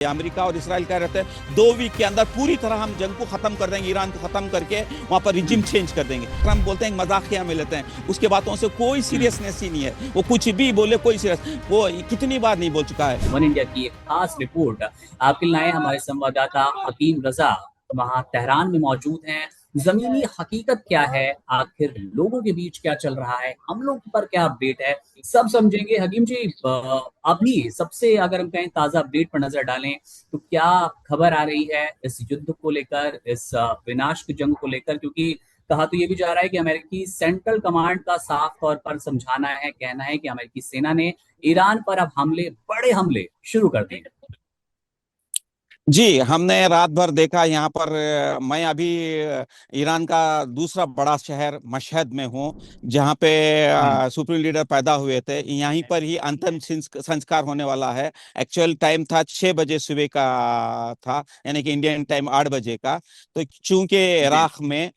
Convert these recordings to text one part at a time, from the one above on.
America और Israel कह रहे थे 2 वीक के अंदर पूरी तरह हम जंग को खत्म कर देंगे, ईरान को खत्म करके वहां पर रिजिम चेंज कर देंगे। ट्रम्प बोलते हैं मजाकिया में लेते हैं, उसके बातों से कोई सीरियसनेस ही नहीं है, वो कुछ भी बोले कोई सीरियस, वो कितनी बार नहीं बोल चुका है। वन इंडिया की एक खास रिपोर्ट आपके लिए लाए हमारे संवाददाता हकीम रजा, वहां तेहरान में मौजूद हैं। जमीनी हकीकत क्या है, आखिर लोगों के बीच क्या चल रहा है, हम लोग पर क्या अपडेट है, सब समझेंगे। हकीम जी, अभी सबसे अगर हम कहें ताजा अपडेट पर नजर डालें तो क्या खबर आ रही है इस युद्ध को लेकर, इस विनाश की जंग को लेकर? क्योंकि कहा तो ये भी जा रहा है कि अमेरिकी सेंट्रल कमांड का साफ तौर पर समझाना है, कहना है कि अमेरिकी सेना ने ईरान पर अब बड़े हमले शुरू कर दिए। जी, हमने रात भर देखा यहाँ पर। मैं अभी ईरान का दूसरा बड़ा शहर मशहद में हूँ, जहाँ पे हम्म। सुप्रीम लीडर पैदा हुए थे। यहीं पर ही अंतिम संस्कार होने वाला है। एक्चुअल टाइम था 6 बजे सुबह का था, यानी कि इंडियन टाइम 8 बजे का। तो चूंकि जी। इराक में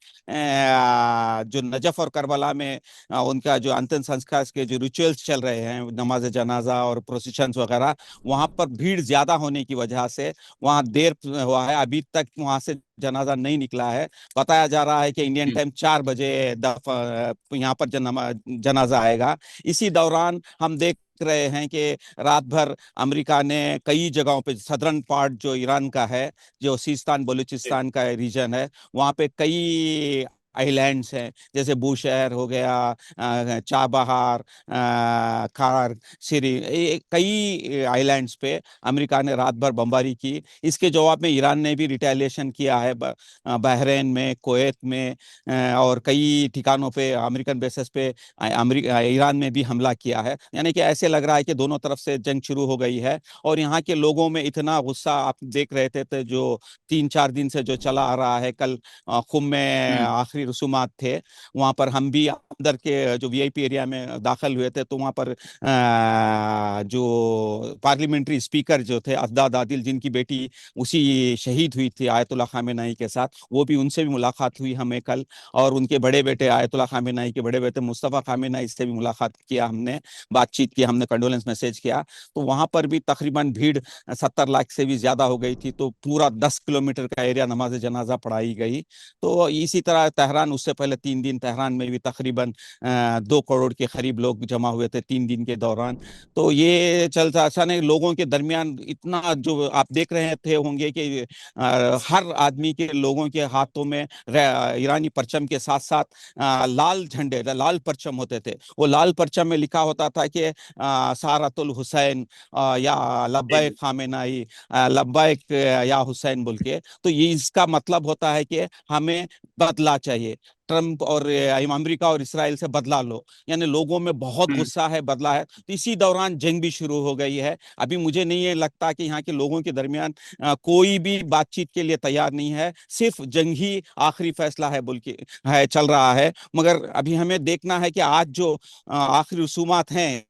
जो नजफ और करबला में उनका जो अंतिम संस्कार के जो रिचुअल्स चल रहे हैं, नमाज जनाजा और प्रोसेशंस वगैरह, वहां पर भीड़ ज्यादा होने की वजह से वहां देर हुआ है। अभी तक वहां से जनाजा नहीं निकला है। बताया जा रहा है कि इंडियन हम्म। टाइम 4 बजे यहाँ पर जनाजा आएगा। इसी दौरान हम देख रहे हैं कि रात भर अमेरिका ने कई जगहों पे, सदर्न पार्ट जो ईरान का है, जो सीस्तान जी। बलूचिस्तान का रीजन है, वहां पे कई आइलैंड्स हैं, जैसे बूशहर हो गया, चाबहार, खार, सिरी, कई आइलैंड्स पे अमेरिका ने रात भर बमबारी की। इसके जवाब में ईरान ने भी रिटेलिएशन किया है। बहरीन में, कुवैत में और कई ठिकानों पे, अमेरिकन बेसिस पे अमेरिका ईरान में भी हमला किया है। यानी कि ऐसे लग रहा है कि दोनों तरफ से जंग शुरू हो गई है। और यहाँ के लोगों में इतना गुस्सा आप देख रहे थे, जो 3-4 दिन से जो चला आ रहा है। कल कुंभ में हम्म। आखिरी रसूमात थे, वहां पर हम भी अंदर के जो वीआईपी एरिया में दाखिल हुए थे, तो वहां पर जो पार्लियामेंट्री स्पीकर जो थे असदाद आदिल, जिनकी बेटी उसी शहीद हुई थी आयतुल्लाह खामेनेई के साथ, वो भी, उनसे भी मुलाकात हुई हमें कल। और उनके बड़े बेटे आयतुल्लाह खामेनेई के बड़े बेटे मुस्तफ़ा खामेनेई से भी मुलाकात किया हमने, बातचीत की हमने, कंडोलेंस मैसेज किया। तो वहां पर भी तकरीबन भीड़ 70 लाख से भी ज्यादा हो गई थी। तो पूरा 10 किलोमीटर का एरिया नमाज जनाजा पढ़ाई गई। तो इसी तरह तेहरान, उससे पहले 3 दिन तेहरान में भी तकरीबन 2 करोड़ के करीब लोग जमा हुए थे 3 दिन के दौरान। तो ये चलता ऐसा नहीं, लोगों के दरमियान इतना, जो आप देख रहे थे होंगे कि हर आदमी के, लोगों के हाथों में ईरानी परचम के साथ साथ लाल झंडे, लाल परचम होते थे। वो लाल परचम में लिखा होता था कि सारतुल हुसैन, या जी। लब्बैक खामेनाई, लब्बैक या हुसैन बोल के। तो ये इसका मतलब होता है कि हमें बदला चाहिए, ट्रम्प और अमेरिका और इसराइल से बदला लो। यानी लोगों में बहुत हम्म। गुस्सा है, बदला है। तो इसी दौरान जंग भी शुरू हो गई है। अभी मुझे नहीं ये लगता कि यहाँ के लोगों के दरमियान कोई भी बातचीत के लिए तैयार नहीं है, सिर्फ जंग ही आखिरी फैसला है बोल के है चल रहा है। मगर अभी हमें देखना है कि आज जो आखिरी रसूमात हैं,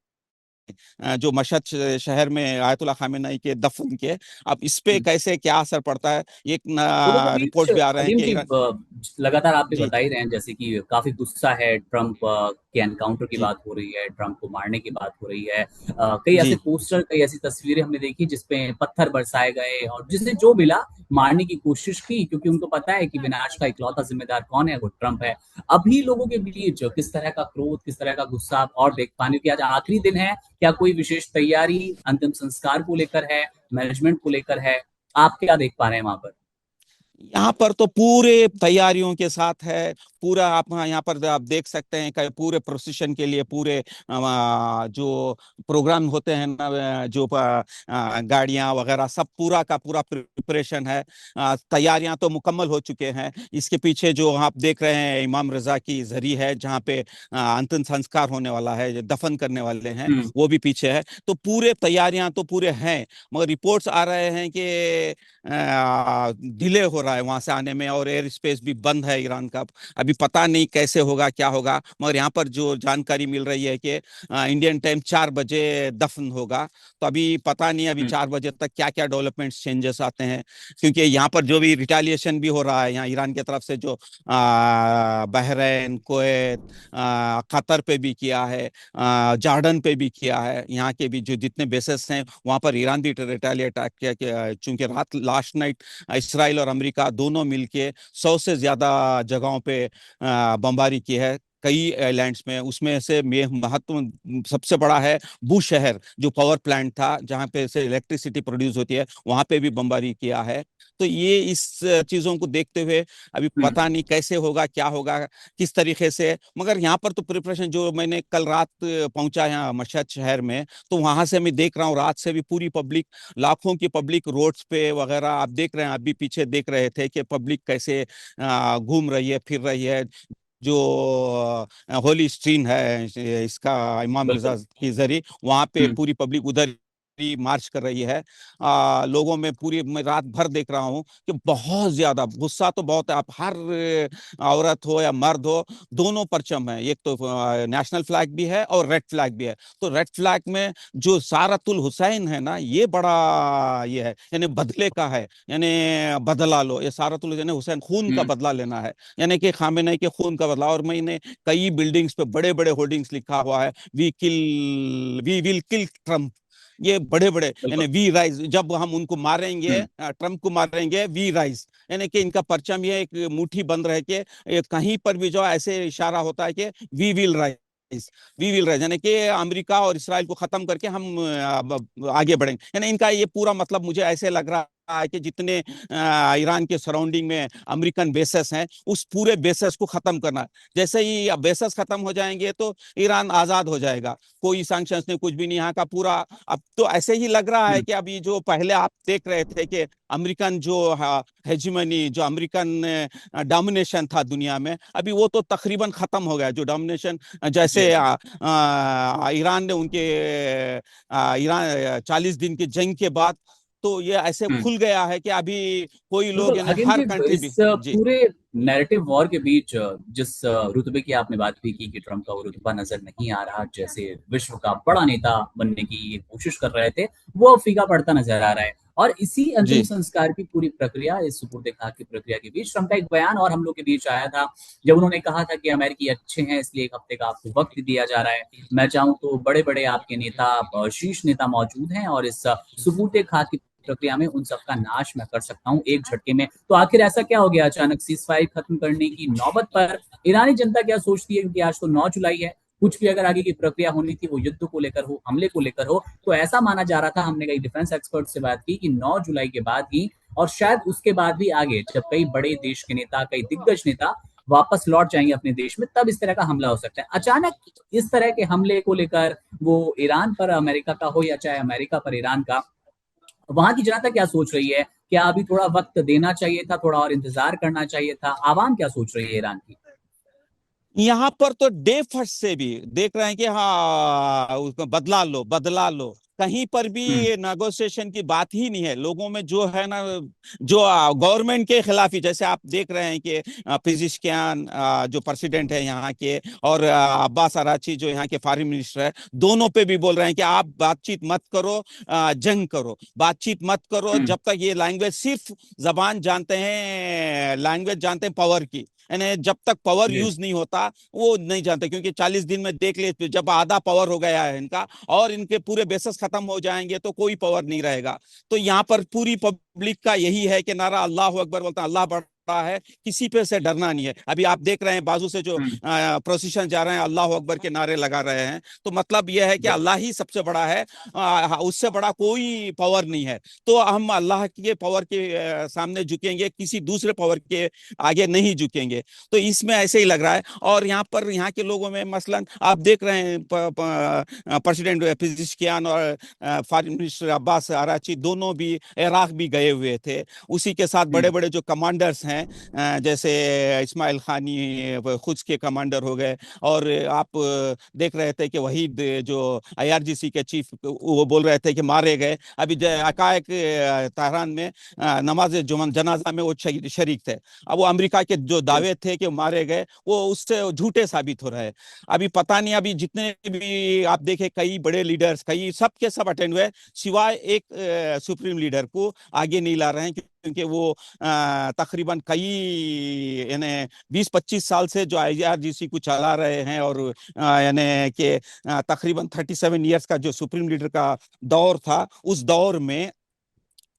जो मशहद शहर में आयतुल्लाह खामेनेई के दफन के, अब इस पे हम्म। कैसे क्या असर पड़ता है। एक दोनों के बीच रिपोर्ट भी आ रहे हैं हकीम कि जी, लगातार आप भी जी, बता ही रहे हैं जैसे कि काफी गुस्सा है, ट्रम्प के एनकाउंटर की जी, बात हो रही है, ट्रम्प को मारने की बात हो रही है। कई ऐसे जी, पोस्टर, कई ऐसी तस्वीरें हमने देखी जिसपे पत्थर बरसाए गए और जिसे जो मिला मारने की कोशिश की, क्योंकि उनको पता है कि विनाश का इकलौता जिम्मेदार कौन है, वो ट्रम्प है। अभी लोगों के बीच किस तरह का क्रोध, किस तरह का गुस्सा आप और देख पाने की, आज आखिरी दिन है, क्या कोई विशेष तैयारी अंतिम संस्कार को लेकर है, मैनेजमेंट को लेकर है? आप क्या देख पा रहे हैं वहां पर? यहाँ पर तो पूरे तैयारियों के साथ है। पूरा आप यहाँ पर आप देख सकते हैं कि पूरे प्रोसेशन के लिए पूरे जो प्रोग्राम होते हैं ना, जो गाड़ियाँ वगैरह सब, पूरा का पूरा प्रिपरेशन है। तैयारियां तो मुकम्मल हो चुके हैं। इसके पीछे जो आप देख रहे हैं इमाम रजा की जरी है, जहाँ पे अंतिम संस्कार होने वाला है, जो दफन करने वाले हैं, हम्म। वो भी पीछे है। तो पूरे तैयारियां तो पूरे हैं, मगर रिपोर्ट्स आ रहे हैं कि डिले हो रहा रहा है वहां से आने में, और एयर स्पेस भी बंद है ईरान का। अभी पता नहीं कैसे होगा क्या होगा, मगर यहाँ पर जो जानकारी मिल रही है कि इंडियन टाइम 4 बजे दफन होगा। तो अभी पता नहीं अभी हम्म 4 बजे तक क्या क्या डेवलपमेंट्स चेंजेस आते हैं, क्योंकि यहाँ पर जो भी रिटालिएशन भी हो रहा है यहाँ ईरान की तरफ से, जो बहरीन, कुवैत, कतर पे भी किया है, जॉर्डन पे भी किया है, यहाँ के भी जो जितने बेसेस हैं वहां पर ईरान भी रिटालिएट किया कि चूंकि रात लास्ट नाइट इसराइल और अमेरिका दोनों मिलके 100 से ज्यादा जगहों पे बमबारी की है कई आइलैंड्स में। उसमें से महत्व सबसे बड़ा है बू शहर, जो पावर प्लांट था जहां पे से इलेक्ट्रिसिटी प्रोड्यूस होती है, वहां पे भी बमबारी किया है। तो ये इस चीजों को देखते हुए अभी हम्म पता नहीं कैसे होगा क्या होगा किस तरीके से। मगर यहाँ पर तो प्रिपरेशन, जो मैंने कल रात पहुंचा यहाँ मशहद शहर में, तो वहां से मैं देख रहा हूँ रात से भी पूरी पब्लिक, लाखों की पब्लिक रोड्स पे वगैरह आप देख रहे हैं। अभी पीछे देख रहे थे कि पब्लिक कैसे घूम रही है, फिर रही है। जो होली स्ट्रीट है इसका, इमाम रिजा बिल्कुल। की जरिए वहां पे हम्म पूरी पब्लिक उधर ही मार्च कर रही है। लोगों में पूरी, मैं रात भर देख रहा हूँ कि बहुत ज्यादा गुस्सा तो बहुत है। आप हर औरत हो या मर्द हो, दोनों परचम है। एक तो नेशनल फ्लैग भी है और रेड फ्लैग भी है। तो रेड फ्लैग में जो सारतुल हुसैन है ना, ये बड़ा ये है, यानी बदले का है, यानी बदला लो। ये सारतुल यानी हुसैन, खून का हम्म बदला लेना है, यानी कि खामेनेई के खून का बदला। और मैंने कई बिल्डिंग्स पे बड़े बड़े होर्डिंग्स लिखा हुआ है, वी विल किल ट्रम्प। ये बड़े बड़े, यानी बिल्कुल। वी राइज, जब हम उनको मारेंगे, हम्म ट्रम्प को मारेंगे, वी राइज। यानी कि इनका परचम ये एक मुट्ठी बंद रह के, कहीं पर भी जो ऐसे इशारा होता है कि we will rise, we will rise, यानी कि अमेरिका और इसराइल को खत्म करके हम आगे बढ़ेंगे। यानी इनका ये पूरा मतलब मुझे ऐसे लग रहा है कि जितने ईरान के सराउंडिंग में अमेरिकन बेसेस हैं, उस पूरे बेसेस को खत्म करना है। जैसे ही बेसेस खत्म हो जाएंगे तो ईरान आजाद हो जाएगा, कोई सैंक्शंस नहीं, कुछ भी नहीं, यहाँ का पूरा। अब तो ऐसे ही लग रहा है हम्म कि अभी जो पहले आप देख रहे थे कि अमेरिकन जो हेजिमनी, जो अमेरिकन डोमिनेशन था दुनिया में, अभी वो तो तकरीबन खत्म हो गया। जो डोमिनेशन जी जैसे जी। ईरान ने उनके ईरान 40 दिन की जंग के बाद, तो ये ऐसे हम्म खुल गया है कि अभी कोई लोग बिल्कुल यानी हकीम हर जी, कंट्री इस भी। जी पूरे नैरेटिव वॉर के बीच जिस रुतबे की आपने बात भी की कि ट्रंप का वो रुतबा नजर नहीं आ रहा, जैसे विश्व का बड़ा नेता बनने की ये कोशिश कर रहे थे, वो अब फीका पड़ता नजर आ रहा है। और इसी अंतिम जी संस्कार की पूरी प्रक्रिया, इस सुपुर्द खाक की प्रक्रिया के बीच ट्रंप का एक बयान और हम लोग के बीच आया था, जब उन्होंने कहा था कि अमेरिकी अच्छे हैं इसलिए 1 हफ्ते का आपको वक्त दिया जा रहा है। मैं चाहूँ तो बड़े बड़े आपके नेता, शीर्ष नेता मौजूद हैं, और इस सुपुर्द खाक की प्रक्रिया में उन सबका नाश मैं कर सकता हूं एक झटके में। तो आखिर ऐसा क्या हो गया अचानक सीज फायर खत्म करने की नौबत पर? ईरानी जनता क्या सोचती है, क्योंकि आज तो 9 जुलाई है, कुछ भी अगर आगे की प्रक्रिया होनी थी वो युद्ध को लेकर हो, हमले को लेकर हो, तो ऐसा माना जा रहा था, हमने कई डिफेंस एक्सपर्ट से बात की, कि 9 जुलाई के बाद ही और शायद उसके बाद भी आगे, जब कई बड़े देश के नेता, कई दिग्गज नेता वापस लौट जाएंगे अपने देश में, तब इस तरह का हमला हो सकता है। अचानक इस तरह के हमले को लेकर, वो ईरान पर अमेरिका का हो या चाहे अमेरिका पर ईरान का, वहां की जनता क्या सोच रही है? क्या अभी थोड़ा वक्त देना चाहिए था, थोड़ा और इंतजार करना चाहिए था? आवाम क्या सोच रही है ईरान की? यहाँ पर तो डे फर्स्ट से भी देख रहे हैं कि हाँ उसको बदला लो बदला लो, कहीं पर भी हम्म नेगोशिएशन की बात ही नहीं है लोगों में। जो है ना, जो गवर्नमेंट के खिलाफ ही, जैसे आप देख रहे हैं कि पिजिशकियान जो प्रेसिडेंट है यहाँ के, और अब्बास अराची जो यहाँ के फॉरेन मिनिस्टर है, दोनों पे भी बोल रहे हैं कि आप बातचीत मत करो, जंग करो, बातचीत मत करो, हम्म जब तक ये लैंग्वेज, सिर्फ जबान जानते हैं, लैंग्वेज जानते हैं पावर की, यानी जब तक पावर जी यूज नहीं होता वो नहीं जानते। क्योंकि 40 दिन में देख ले, जब आधा पावर हो गया है इनका और इनके पूरे बेसिस खत्म हो जाएंगे तो कोई पावर नहीं रहेगा। तो यहाँ पर पूरी पब्लिक का यही है कि नारा अल्लाह अकबर बोलता है, अल्लाह बड़ा है, किसी पे से डरना नहीं है। अभी आप देख रहे हैं बाजू से जो हम्म प्रोसेशन जा रहे हैं, अल्लाह अकबर के नारे लगा रहे हैं। तो मतलब यह है कि बिल्कुल। अल्लाह ही सबसे बड़ा है, उससे बड़ा कोई पावर नहीं है। तो हम अल्लाह के पावर के सामने झुकेंगे, किसी दूसरे पावर के आगे नहीं झुकेंगे। तो इसमें ऐसे ही लग रहा है। और यहाँ पर यहाँ के लोगों में मसलन आप देख रहे हैं प्रेसिडेंट पिज़िशकियान और फॉरेन मिनिस्टर अब्बास अराची दोनों भी इराक भी गए हुए थे। उसी के साथ बड़े हम्म बड़े जो कमांडर्स हैं हैं, जैसे इस्माइल खानी खुद के कमांडर हो गए, और आप देख रहे थे कि वहीद जो आईआरजीसी के चीफ, वो बोल रहे थे कि मारे गए। अभी अकायक तेहरान में नमाज जनाजा में वो शरीक थे। अब वो अमेरिका के जो दावे थे कि मारे गए, वो उससे झूठे साबित हो रहे हैं। अभी पता नहीं, अभी जितने भी आप देखे कई बड़े लीडर्स, कई सबके सब अटेंड हुए, सिवाय एक सुप्रीम लीडर को आगे नहीं ला रहे हैं, क्योंकि वो तकरीबन कई यानी 20-25 साल से जो आईआरजीसी को चला रहे हैं, और यानी कि तकरीबन 37 ईयर्स का जो सुप्रीम लीडर का दौर था, उस दौर में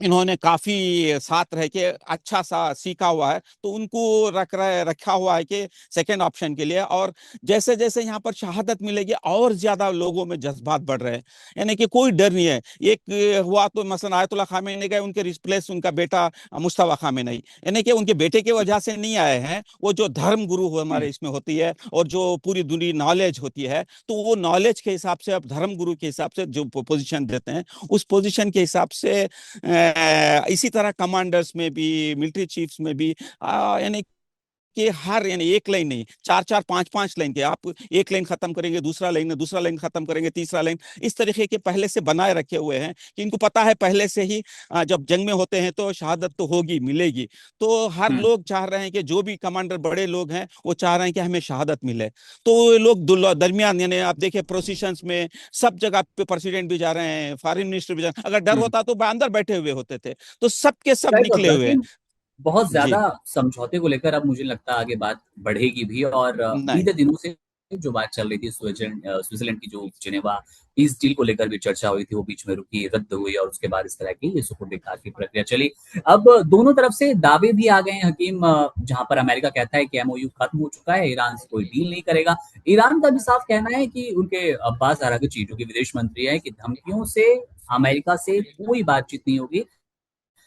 इन्होंने काफी साथ रह के अच्छा सा सीखा हुआ है, तो उनको रखा हुआ है कि सेकंड ऑप्शन के लिए। और जैसे जैसे यहाँ पर शहादत मिलेगी, और ज्यादा लोगों में जज्बात बढ़ रहे हैं, यानी कि कोई डर नहीं है। एक हुआ तो मसलन आयतुल्लाह खामेनी गए, उनके रिप्लेस उनका बेटा मुस्तफा खामेनी, यानी कि उनके बेटे की वजह से नहीं आए हैं। वो जो धर्म गुरु हमारे इसमें होती है, और जो पूरी दुनिया नॉलेज होती है, तो वो नॉलेज के हिसाब से, अब धर्म गुरु के हिसाब से जो पोजीशन देते हैं, उस पोजीशन के हिसाब से इसी तरह कमांडर्स में भी, मिलिट्री चीफ्स में भी यानी कि हर, यानी एक लाइन नहीं, चार चार पांच पांच लाइन के, आप एक लाइन खत्म करेंगे, दूसरा लाइन खत्म करेंगे, तीसरा लाइन, इस तरीके के पहले से बनाए रखे हुए हैं कि इनको पता है पहले से ही जब जंग में होते हैं तो शहादत तो होगी, मिलेगी। तो हर लोग चाह रहे हैं कि जो भी कमांडर बड़े लोग हैं, वो चाह रहे हैं कि हमें शहादत मिले। तो लोग दरमियान, यानी आप देखें प्रोसेशंस में सब जगह पे प्रेसिडेंट भी जा रहे हैं, फॉरेन मिनिस्टर भी जा रहे हैं। अगर डर होता तो अंदर बैठे हुए होते थे, तो सबके सब सही बात निकले है, हुए हैं। लेकिन बहुत जी। ज्यादा समझौते को लेकर अब मुझे लगता है आगे बात बढ़ेगी भी। और नहीं। बीते दिनों से जो बात चल रही थी स्विट्जरलैंड की जो जिनेवा पीस डील को लेकर भी चर्चा हुई थी, वो बीच में रुकी, रद्द हुई, और उसके बाद इस तरह की ये सुपुर्द-ए-खाक की प्रक्रिया चली। अब दोनों तरफ से दावे भी आ गए हैं हकीम, जहां पर अमेरिका कहता है कि एमओयू खत्म हो चुका है, ईरान से कोई डील नहीं करेगा। ईरान का भी साफ कहना है कि उनके अब्बास अरागची जो कि विदेश मंत्री है, कि धमकियों से अमेरिका से कोई बातचीत नहीं होगी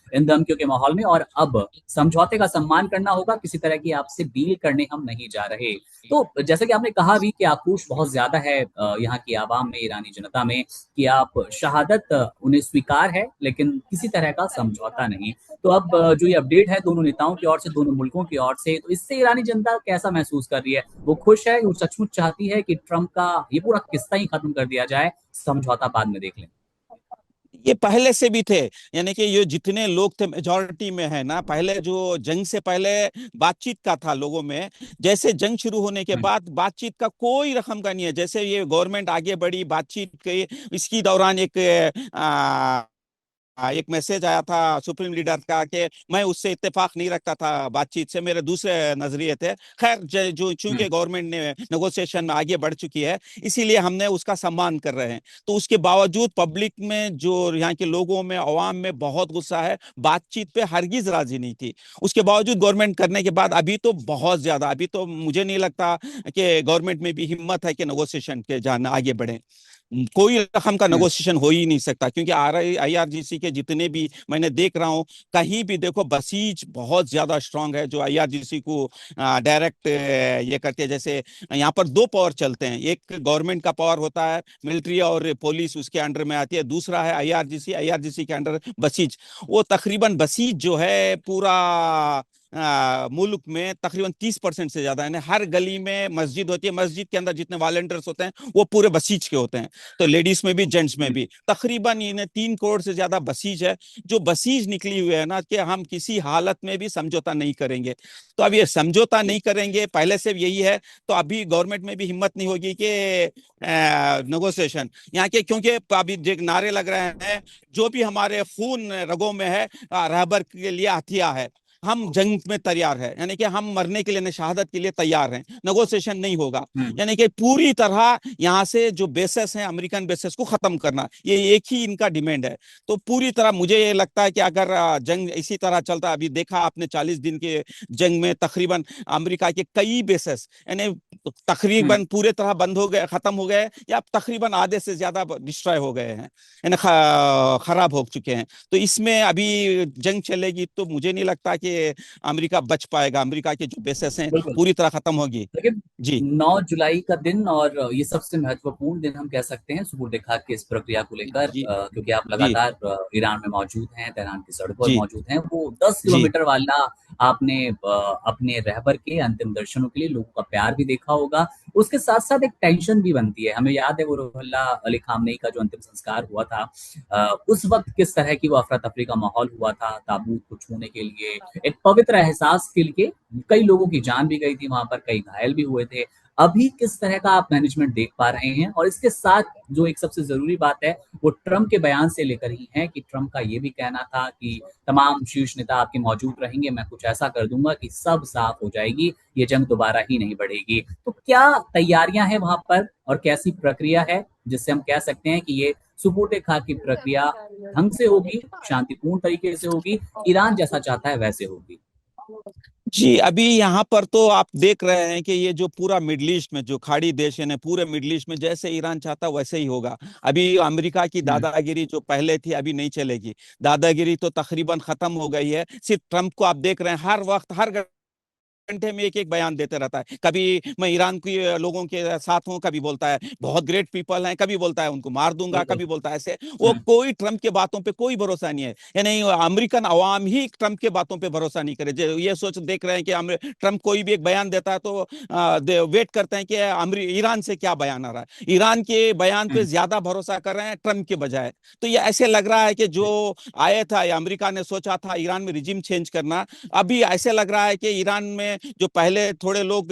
इन धमकियों के माहौल में, और अब समझौते का सम्मान करना होगा, किसी तरह की आपसे डील करने हम नहीं जा रहे। तो जैसे कि आपने कहा भी कि आक्रोश बहुत ज्यादा है यहाँ की आवाम में, ईरानी जनता में, कि आप शहादत उन्हें स्वीकार है, लेकिन किसी तरह का समझौता नहीं। तो अब जो ये अपडेट है दोनों नेताओं की ओर से, दोनों मुल्कों की ओर से, तो इससे ईरानी जनता कैसा महसूस कर रही है? वो खुश है, वो सचमुच चाहती है कि ट्रंप का ये पूरा किस्सा ही खत्म कर दिया जाए, समझौता बाद में देख लें? ये पहले से भी थे, यानी कि ये जितने लोग थे मेजॉरिटी में है ना, पहले जो जंग से पहले बातचीत का था लोगों में, जैसे जंग शुरू होने के बाद बातचीत का कोई रकम का नहीं है। जैसे ये गवर्नमेंट आगे बढ़ी बातचीत के, इसकी दौरान एक मैसेज आया था सुप्रीम लीडर का कि मैं उससे इत्तेफाक नहीं रखता था, बातचीत से मेरे दूसरे नजरिए थे। खैर, जो चूंकि गवर्नमेंट ने नेगोशिएशन में आगे बढ़ चुकी है, इसीलिए हमने उसका सम्मान कर रहे हैं। तो उसके बावजूद पब्लिक में, जो यहाँ के लोगों में, अवाम में बहुत गुस्सा है, बातचीत पे हरगिज राजी नहीं थी। उसके बावजूद गवर्नमेंट करने के बाद अभी तो बहुत ज्यादा, अभी तो मुझे नहीं लगता कि गवर्नमेंट में भी हिम्मत है कि नेगोशिएशन के जाना आगे बढ़े। कोई रकम का नेगोशिएशन हो ही नहीं सकता, क्योंकि आईआरजीसी के जितने भी मैंने देख रहा हूं, कहीं भी देखो बसीज बहुत ज्यादा स्ट्रांग है, जो आईआरजीसी को डायरेक्ट ये करते हैं। जैसे यहाँ पर दो पावर चलते हैं, एक गवर्नमेंट का पावर होता है, मिलिट्री और पुलिस उसके अंडर में आती है, दूसरा है आईआरजीसी, आईआरजीसी के अंडर बसीज। वो तकरीबन बसीज जो है पूरा मुल्क में तकरीबन 30% से ज्यादा, यानी हर गली में मस्जिद होती है, मस्जिद के अंदर जितने वॉलंटियर्स होते हैं वो पूरे बसीज के होते हैं। तो लेडीज में भी, जेंट्स में भी तकरीबन इन्हें 3 करोड़ से ज्यादा बसीज है, जो बसीज निकली हुई है ना, कि हम किसी हालत में भी समझौता नहीं करेंगे। तो अब ये समझौता नहीं करेंगे, पहले से यही है, तो अभी गवर्नमेंट में भी हिम्मत नहीं होगी कि नेगोशिएशन यहाँ के, क्योंकि अभी जो नारे लग रहे हैं, जो भी हमारे खून रगों में है, रहबर के लिए हथिया है, हम जंग में तैयार है, यानी कि हम मरने के लिए, शहादत के लिए तैयार हैं, नेगोशिएशन नहीं होगा। यानी कि पूरी तरह यहाँ से जो बेसेस हैं, अमेरिकन बेसेस को खत्म करना, ये एक ही इनका डिमांड है। तो पूरी तरह मुझे ये लगता है कि अगर जंग इसी तरह चलता, अभी देखा आपने 40 दिन के जंग में तकरीबन अमेरिका के कई बेसेस, यानी तकरीबन पूरे तरह बंद हो गए, खत्म हो गए, या तकरीबन आधे से ज्यादा डिस्ट्रॉय हो गए हैं, यानी खराब हो चुके हैं। तो इसमें अभी जंग चलेगी तो मुझे नहीं लगता कि अमेरिका बच पाएगा, अमेरिका के जो बेसेस हैं बिल्कुल। पूरी तरह खत्म होगी। लेकिन जी। 9 जुलाई का दिन, और ये सबसे महत्वपूर्ण दिन हम कह सकते हैं सुपुर्द-ए-खाक की इस प्रक्रिया को लेकर, जी। क्योंकि आप जी। लगातार ईरान में मौजूद हैं, तेहरान की सड़कों पर जी। मौजूद हैं। वो 10 जी। किलोमीटर वाला आपने अपने रहबर के अंतिम दर्शनों के लिए लोगों का प्यार भी देखा होगा। उसके साथ-साथ एक टेंशन भी बनती है। हमें याद है वो रुहुल्लाह अली खामनेई का जो अंतिम संस्कार हुआ था, उस वक़्त किस तरह की वो अफ़रा-तफ़री का माहौल हुआ था, ताबूत को छूने के लिए, एक पवित्र एहसास के लिए कई लोगों की जान भी गई थी वहाँ पर, कई घायल भी हुए थे। अभी किस तरह का आप मैनेजमेंट देख पा रहे हैं? और इसके साथ जो एक सबसे ज़रूरी बात है, वो ट्रंप के बयान से लेकर ही है कि ट्रंप का ये भी कहना था कि तमाम शीर्ष नेता आपके मौजूद रहेंगे, मैं कुछ ऐसा कर दूँगा कि सब साफ हो जाएगी, ये जंग दोबारा ही नहीं बढ़ेगी। तो क्या तैयारियाँ हैं वहाँ पर और कैसी प्रक्रिया है, जिससे हम कह सकते हैं कि ये सुपुर्द-ए-खाक की प्रक्रिया ढंग से होगी, शांतिपूर्ण तरीके से होगी, ईरान जैसा चाहता है वैसे होगी? जी, अभी यहाँ पर तो आप देख रहे हैं कि ये जो पूरा मिडल ईस्ट में जो खाड़ी देश है ना, पूरे मिडल ईस्ट में जैसे ईरान चाहता वैसे ही होगा। अभी अमेरिका की हुँ, दादागिरी जो पहले थी अभी नहीं चलेगी। दादागिरी तो तकरीबन खत्म हो गई है। सिर्फ ट्रंप को आप देख रहे हैं हर वक्त हर घंटे में एक एक बयान देते रहता है। कभी मैं ईरान के लोगों के साथ हूँ, कभी बोलता है बहुत ग्रेट पीपल हैं, कभी बोलता है उनको मार दूंगा, बिल्कुल। कभी बोलता है ऐसे। वो हुँ, कोई ट्रंप के बातों पे कोई भरोसा नहीं है। यानी अमेरिकन अवाम ही ट्रंप के बातों पे भरोसा नहीं करे। ये सोच देख रहे हैं कि ट्रंप कोई भी एक बयान देता है तो वेट करते हैं कि ईरान से क्या बयान आ रहा है। ईरान के बयान पे हुँ, ज्यादा भरोसा कर रहे हैं ट्रंप के बजाय। तो ये ऐसे लग रहा है कि जो जी, आया था या अमेरिका ने सोचा था ईरान में रिजिम चेंज करना, अभी ऐसे लग रहा है कि ईरान में जो पहले थोड़े लोग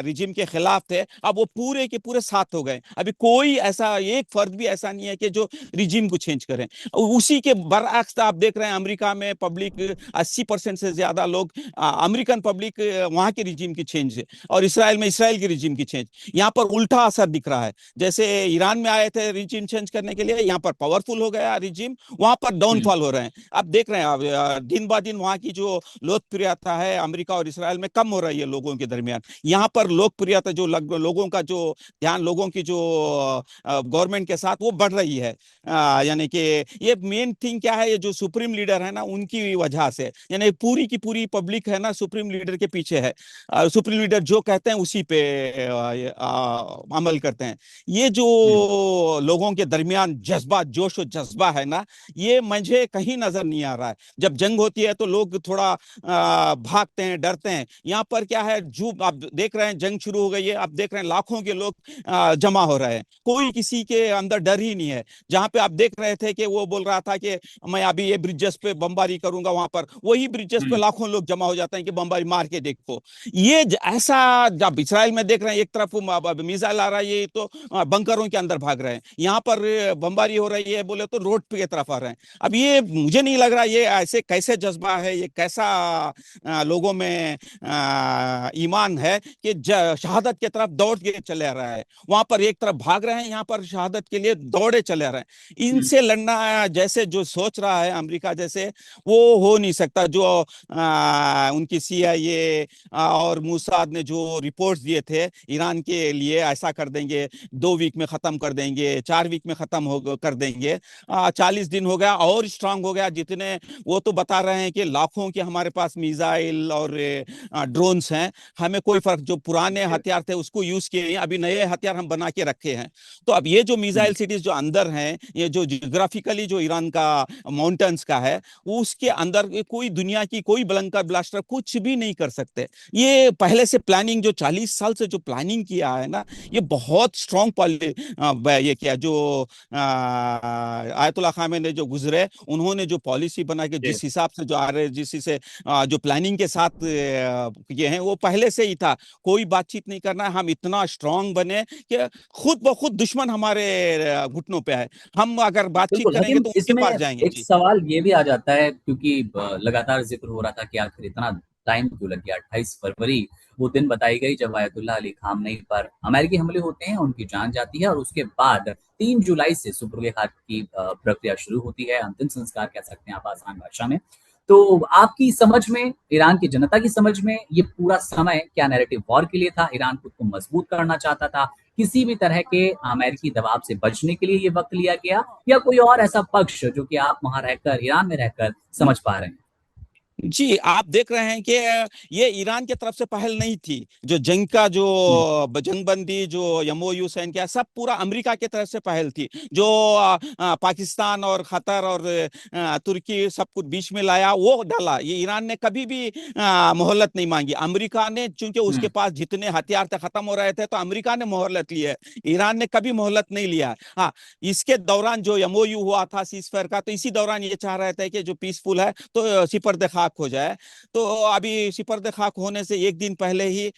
रिजिम के खिलाफ थे, अब वो पूरे के पूरे साथ हो गए। अभी कोई ऐसा एक फर्द भी ऐसा नहीं है कि जो रिजिम को चेंज करें। उसी के बरअक्स आप देख रहे हैं अमेरिका में पब्लिक 80% से ज्यादा लोग अमेरिकन पब्लिक वहां के रिजिम की चेंज है, और इसराइल में इसराइल की रिजिम की चेंज। यहाँ पर उल्टा असर दिख रहा है। जैसे ईरान में आए थे रिजिम चेंज करने के लिए, यहाँ पर पावरफुल हो गया रिजिम, वहां पर हुँ, डाउनफॉल हो रहे हैं। आप देख रहे हैं दिन ब दिन वहां की जो लोकप्रियता है अमेरिका और इसराइल में कम हो रही है लोगों के दरमियान। यहाँ पर लोकप्रियता जो लोगों का जो ध्यान लोगों की जो गवर्नमेंट के साथ वो बढ़ रही है। यानी कि ये मेन थिंग क्या है, ये जो सुप्रीम लीडर है ना उनकी वजह से, यानी पूरी की पूरी पब्लिक है ना सुप्रीम लीडर के पीछे है। सुप्रीम लीडर जो कहते हैं उसी पे अमल करते हैं। ये जो हुँ, लोगों के दरमियान जज्बा जोश और जज्बा है ना, ये मुझे कहीं नजर नहीं आ रहा है। जब जंग होती है तो लोग थोड़ा भागते हैं, डरते हैं। यहाँ पर क्या है, जो आप देख रहे हैं जंग शुरू हो गई है, आप देख रहे हैं लाखों के लोग जमा हो रहे हैं, कोई किसी के अंदर डर ही नहीं है। जहां पे आप देख रहे थे कि वो बोल रहा था कि मैं अभी ये ब्रिजेस पे बमबारी करूंगा, वहां पर वही ब्रिजेस पे हुँ, लाखों लोग जमा हो जाते हैं कि बमबारी मार के देखो। ये ऐसा जब इसराइल में देख रहे हैं एक तरफ मिसाइल आ रहा है, ये तो बंकरों के अंदर भाग रहे हैं। यहाँ पर बमबारी हो रही है बोले तो रोड पे की तरफ आ रहे हैं। अब ये मुझे नहीं लग रहा ये ऐसे कैसे जज्बा है, ये कैसा लोगों में ईमान है कि शहादत की तरफ दौड़ के चले आ रहा है। वहां पर एक तरफ भाग रहे हैं, यहाँ पर शहादत के लिए दौड़े चले आ रहे हैं। हुँ, इनसे लड़ना जैसे जो सोच रहा है अमेरिका जैसे, वो हो नहीं सकता। जो उनकी सीआईए और मूसाद ने जो रिपोर्ट्स दिए थे ईरान के लिए, ऐसा कर देंगे, 2 वीक में खत्म कर देंगे, 4 वीक में खत्म हो कर देंगे। 40 दिन हो गया और स्ट्रांग हो गया। जितने वो तो बता रहे हैं कि लाखों के हमारे पास मिसाइल और ड्रोन्स हैं, हमें कोई फर्क, जो पुराने जी, हथियार थे उसको यूज किए हैं, अभी नए हथियार हम बना के रखे हैं। तो अब ये जो हुँ, मिसाइल सिटीज जो अंदर हैं, ये जो जियोग्राफिकली जो ईरान का माउंटेन्स का है, वो उसके अंदर कोई दुनिया की कोई बलंकर ब्लास्टर कुछ भी नहीं कर सकते। ये पहले से प्लानिंग, जो 40 साल से जो प्लानिंग किया है ना, ये बहुत स्ट्रॉन्ग ये किया। जो आयतुल्लाह खामेनी जो गुजरे, उन्होंने जो पॉलिसी बना के जी, जिस हिसाब से जो आ रहे, जिस से जो प्लानिंग के साथ ये हैं, वो पहले से ही था। कोई बातचीत नहीं करना है, हम इतना स्ट्रांग बने कि खुद ब खुद दुश्मन हमारे घुटनों पे है। हम अगर बातचीत बिल्कुल। करेंगे हकीम, तो उनके इसमें पास जाएंगे। एक जी। सवाल ये भी आ जाता है क्योंकि लगातार ज़िक्र हो रहा था कि आखिर इतना टाइम क्यों लग गया? 28 फरवरी वो दिन बताई गई जब आयतुल्लाह अली खामनेई पर अमेरिकी हमले होते हैं, उनकी जान जाती है और उसके बाद 3 जुलाई से सुपुर्द-ए-खाक की प्रक्रिया शुरू होती है, अंतिम संस्कार कह सकते हैं आप आसान भाषा में। तो आपकी समझ में, ईरान की जनता की समझ में ये पूरा समय क्या नैरेटिव वॉर के लिए था? ईरान खुद को मजबूत करना चाहता था? किसी भी तरह के अमेरिकी दबाव से बचने के लिए ये वक़्त लिया गया या कोई और ऐसा पक्ष जो कि आप वहाँ रहकर, ईरान में रहकर समझ पा रहे हैं? जी, आप देख रहे हैं कि ये ईरान की तरफ से पहल नहीं थी। जो जंग का जो हम्म, जंगबंदी जो एमओयू साइन किया, सब पूरा अमेरिका की तरफ से पहल थी। जो पाकिस्तान और खतर और तुर्की सब कुछ बीच में लाया, वो डाला। ये ईरान ने कभी भी मोहलत नहीं मांगी। अमेरिका ने, चूंकि उसके हम्म, पास जितने हथियार थे खत्म हो रहे थे, तो अमेरिका ने मोहलत ली है। ईरान ने कभी मोहलत नहीं लिया। हाँ, इसके दौरान जो एमओयू हुआ था सीज फायर का, तो इसी दौरान ये चाह रहे थे कि जो पीसफुल है तो सिपर्द खाक हो जाए। तो अभी सिपर्द खाक होने से एक दिन पहले ही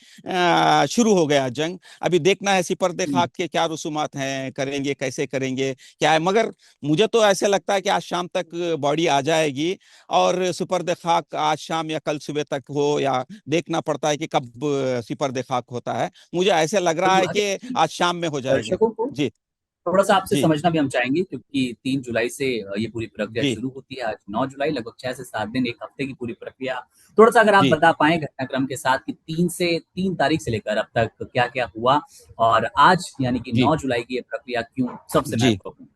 शुरू हो गया जंग। अभी देखना है सिपर्द हम्म। खाक के क्या रसूमात हैं, करेंगे कैसे करेंगे, क्या है। मगर मुझे तो ऐसे लगता है कि आज शाम तक बॉडी आ जाएगी, और सुपर्द खाक आज शाम या कल सुबह तक हो, या देखना पड़ता है कि कब सिपर्द खाक होता है। मुझे ऐसे लग रहा बिल्कुल, है कि अगर आज शाम में हो जाएगी। दर्शकों को जी। थोड़ा-सा आपसे जी। समझना भी हम चाहेंगे, क्योंकि 3 जुलाई से ये पूरी प्रक्रिया जी। शुरू होती है। आज 9 जुलाई, लगभग 6 से 7 दिन, 1 हफ्ते की पूरी प्रक्रिया। थोड़ा-सा अगर आप जी। बता पाएँ घटनाक्रम के साथ कि 3 तारीख से लेकर अब तक क्या-क्या हुआ, और आज यानी कि जी। 9 जुलाई की ये प्रक्रिया क्यों सबसे जी। महत्वपूर्ण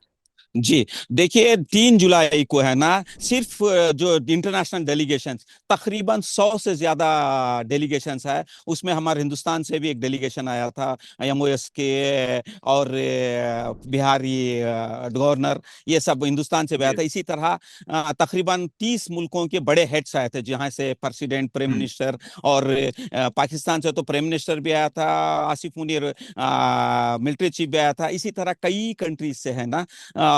जी, देखिए 3 जुलाई को है ना, सिर्फ जो इंटरनेशनल डेलीगेशन, तकरीबन 100 से ज्यादा डेलीगेशंस है। उसमें हमारे हिंदुस्तान से भी एक डेलीगेशन आया था, एमओएस के, और बिहारी गवर्नर, ये सब हिंदुस्तान से भी आया जी। था। इसी तरह तकरीबन 30 मुल्कों के बड़े हेड्स आए थे, जहाँ से प्रेसिडेंट, प्राइम हुँ, मिनिस्टर, और पाकिस्तान से तो प्राइम मिनिस्टर भी आया था, आसिफ मुनीर, मिलिट्री चीफ भी आया था। इसी तरह कई कंट्रीज से है ना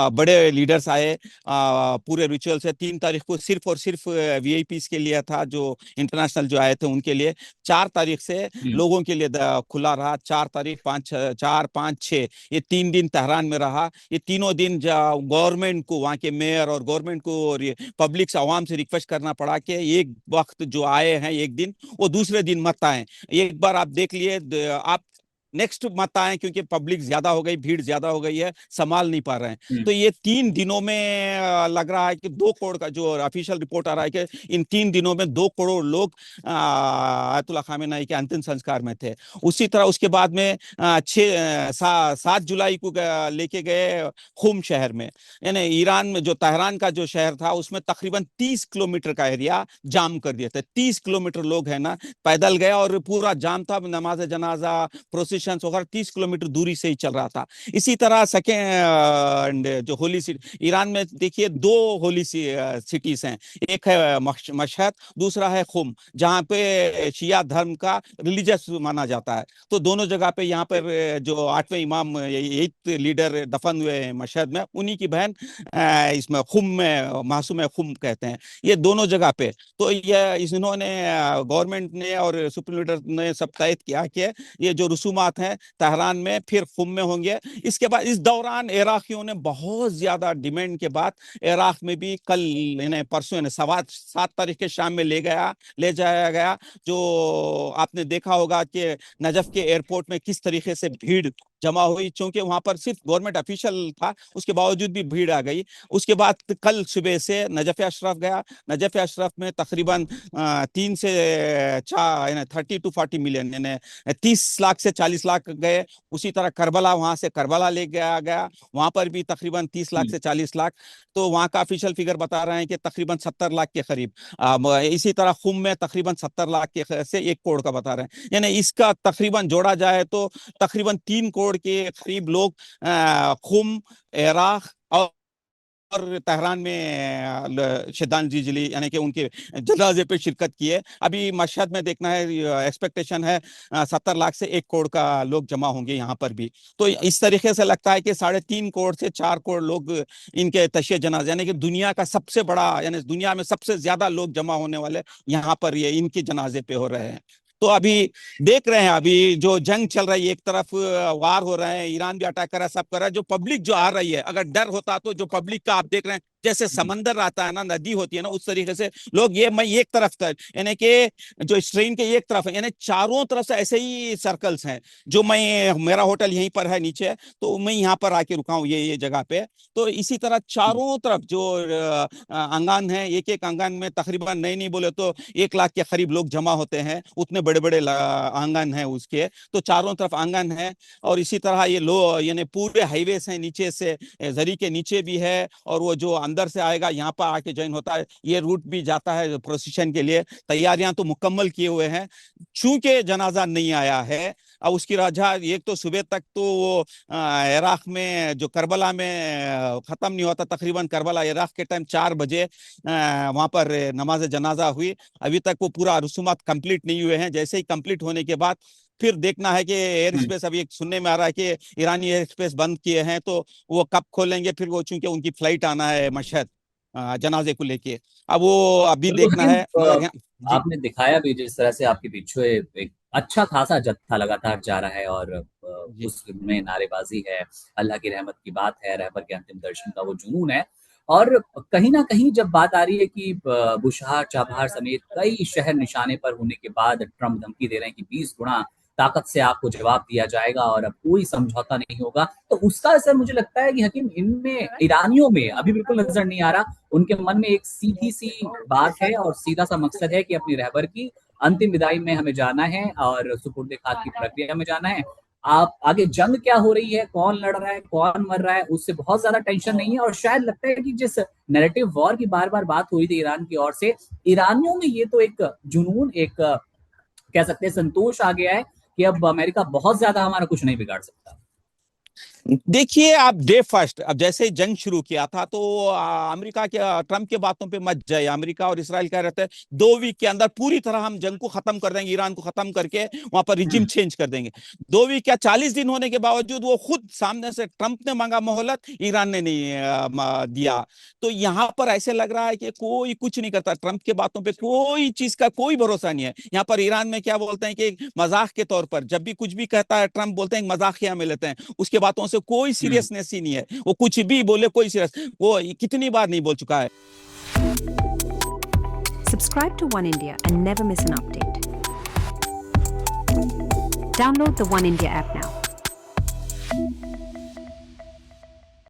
बड़े लीडर्स आए। पूरे रिचुअल से 3 तारीख को सिर्फ और सिर्फ वीआईपीस के लिए था, जो इंटरनेशनल जो आए थे उनके लिए। 4 तारीख से हुँ, लोगों के लिए खुला रहा। 4 तारीख, 5, 4, 5, 6, ये 3 दिन तेहरान में रहा। ये तीनों दिन गवर्नमेंट को, वहाँ के मेयर और गवर्नमेंट को और ये पब्लिक से, आवाम से रिक्वेस्ट करना पड़ा कि एक वक्त जो आए हैं एक दिन, वो दूसरे दिन मत आए। एक बार आप देख लिए, आप नेक्स्ट मत आए, क्योंकि पब्लिक ज्यादा हो गई, भीड़ ज्यादा हो गई है, संभाल नहीं पा रहे हैं। हुँ, तो ये 3 दिनों में लग रहा है कि 2 करोड़ का, जो ऑफिशियल रिपोर्ट आ रहा है कि इन 3 दिनों में 2 करोड़ लोग आयतुल्ला खामेनेई के अंतिम संस्कार में थे। उसी तरह उसके बाद में 7 जुलाई को लेके गए खुम शहर में। यानी ईरान में जो तेहरान का जो शहर था, उसमें तकरीबन 30 किलोमीटर का एरिया जाम कर दिया था। 30 किलोमीटर लोग है ना पैदल गए, और पूरा जाम था। नमाज जनाजा, प्रोसेशन वगैरह 30 किलोमीटर दूरी से ही चल रहा था। इसी तरह सेकेंड जो होली सिटी, ईरान में देखिए 2 होली सिटीज हैं। एक है मशहद, दूसरा है खुम, जहाँ पे शिया धर्म का रिलीजियस माना जाता है। तो दोनों जगह पे, यहाँ पर जो 8वें इमाम, एथ लीडर दफन हुए हैं मशहद में, उन्हीं की बहन इसमें खुम में, मासूम खुम कहते हैं। ये दोनों जगह पे, तो ये इन्होंने, गवर्नमेंट ने और सुप्रीम लीडर ने सब तय किया कि ये जो रसूमात हैं तेहरान में, फिर खुम में होंगे। इसके बाद इस दौरान इराकियों ने बहुत ज्यादा डिमांड के बाद, इराक में भी कल, यानी परसों, यानी 7 तारीख के शाम में ले जाया गया। जो आपने देखा होगा कि नजफ के एयरपोर्ट में किस तरीके से भीड़ जमा हुई, क्योंकि वहां पर सिर्फ गवर्नमेंट ऑफिशियल था, उसके बावजूद भी भीड़ आ गई। उसके बाद कल सुबह से नजफ अशरफ गया। नजफ अशरफ में तकरीबन 3 से 4, यानी 30 to 40 मिलियन, यानी 30 लाख से 40 लाख गए। उसी तरह करबला, वहां से करबला ले गया गया, वहां पर भी तकरीबन 30 लाख हुँ, से 40 लाख। तो वहां का ऑफिशियल फिगर बता रहे हैं कि तकरीबन 70 लाख के करीब। इसी तरह खुम में तकरीबन 70 लाख के से 1 करोड़ का बता रहे हैं। यानी इसका तकरीबन जोड़ा जाए तो तकरीबन 3 करोड़ के करीब लोग खुम, इराक और तेहरान में श्रद्धांजलि जली, यानी कि उनके जनाजे पे शिरकत किए। अभी मशहद में देखना है, एक्सपेक्टेशन है 70 लाख से 1 करोड़ का लोग जमा होंगे यहाँ पर भी। तो इस तरीके से लगता है कि 3.5 करोड़ से 4 करोड़ लोग इनके तशिय जनाजे, यानी कि दुनिया का सबसे बड़ा, यानी दुनिया में सबसे ज्यादा लोग जमा होने वाले यहाँ पर ये इनके जनाजे पे हो रहे हैं। तो अभी देख रहे हैं, अभी जो जंग चल रही है, एक तरफ वार हो रहे हैं, ईरान भी अटैक कर रहा है, सब कर रहा है। जो पब्लिक जो आ रही है, अगर डर होता तो जो पब्लिक का आप देख रहे हैं, जैसे हुँ, समंदर आता है ना, नदी होती है ना, उस तरीके से लोग, ये मैं एक तरफ था, यानी कि जो स्ट्रेन के एक तरफ है, यानी चारों तरफ से ऐसे ही सर्कल्स हैं। जो मैं, मेरा होटल यहीं पर है नीचे, तो मैं यहाँ पर आके रुका हूँ, ये जगह पे। तो इसी तरह हुँ, चारों तरफ जो आंगन है, एक एक आंगन में तकरीबन नहीं नहीं बोले तो 1 लाख के करीब लोग जमा होते हैं। उतने बड़े बड़े आंगन है उसके, तो चारों तरफ आंगन है। और इसी तरह ये यानी पूरे हाईवेज हैं, नीचे से जरी के नीचे भी है, और वो जो अंदर से आएगा यहाँ पर आके ज्वाइन होता है, ये रूट भी जाता है प्रोसेशन के लिए। तैयारियां तो मुकम्मल किए हुए हैं, चूंकि जनाजा नहीं आया है। और उसकी वजह एक तो सुबह तक तो वो इराक में जो करबला में खत्म नहीं होता, तकरीबन करबला इराक के टाइम 4 बजे वहां पर नमाज जनाजा हुई। अभी तक वो पूरा रसूमात कंप्लीट नहीं हुए हैं। जैसे ही कंप्लीट होने के बाद फिर देखना है कि एयर स्पेस, अभी सुनने में आ रहा है कि ईरानी एयर स्पेस बंद किए हैं, तो वो कब खोलेंगे फिर वो, चूंकि उनकी फ्लाइट आना है मशहद जनाजे को लेके। अब वो अभी बिल्कुल देखना हकीम, है, मगर जी आपने दिखाया भी जिस तरह से आपके पीछे एक अच्छा खासा जत्था लगातार जा रहा है और जी उसमें नारेबाजी है, अल्लाह की रहमत की बात है, रहबर के अंतिम दर्शन का वो जुनून है। और कहीं ना कहीं जब बात आ रही है कि बुशहर चाबहार समेत कई शहर निशाने पर होने के बाद ट्रम्प धमकी दे रहे हैं कि 20 गुना ताकत से आपको जवाब दिया जाएगा और अब कोई समझौता नहीं होगा, तो उसका असर मुझे लगता है कि हकीम इनमें ईरानियों में अभी बिल्कुल नजर नहीं आ रहा। उनके मन में एक सीधी सी बात है और सीधा सा मकसद है कि अपनी रहबर की अंतिम विदाई में हमें जाना है और सुपुर्द खाक की प्रक्रिया में जाना है। आप आगे जंग क्या हो रही है, कौन लड़ रहा है, कौन मर रहा है, उससे बहुत ज्यादा टेंशन नहीं है। और शायद लगता है कि जिस नैरेटिव वॉर की बार बार बात हो रही थी ईरान की ओर से, ईरानियों में ये तो एक जुनून, एक कह सकते हैं संतोष आ गया है कि अब अमेरिका बहुत ज्यादा हमारा कुछ नहीं बिगाड़ सकता। देखिए, आप डे फर्स्ट, अब जैसे ही जंग शुरू किया था तो अमेरिका के ट्रम्प के बातों पे मत जाए। अमेरिका और इसराइल कह रहे थे 2 वीक के अंदर पूरी तरह हम जंग को खत्म कर देंगे, ईरान को खत्म करके वहां पर रिजिम चेंज कर देंगे। 2 वीक क्या 40 दिन होने के बावजूद वो खुद सामने से, ट्रम्प ने मांगा मोहलत, ईरान ने नहीं दिया। तो यहाँ पर ऐसे लग रहा है कि कोई कुछ नहीं करता, ट्रम्प के बातों पे कोई चीज का कोई भरोसा नहीं है। यहाँ पर ईरान में क्या बोलते हैं कि मजाक के तौर पर जब भी कुछ भी कहता है ट्रम्प, बोलते हैं मजाकिया में लेते हैं, उसके बातों से कोई सीरियसनेस ही नहीं है। वो कुछ भी बोले कोई सीरियस, वो कितनी बार नहीं बोल चुका है। Subscribe to One India and never miss an update. Download the One India app now.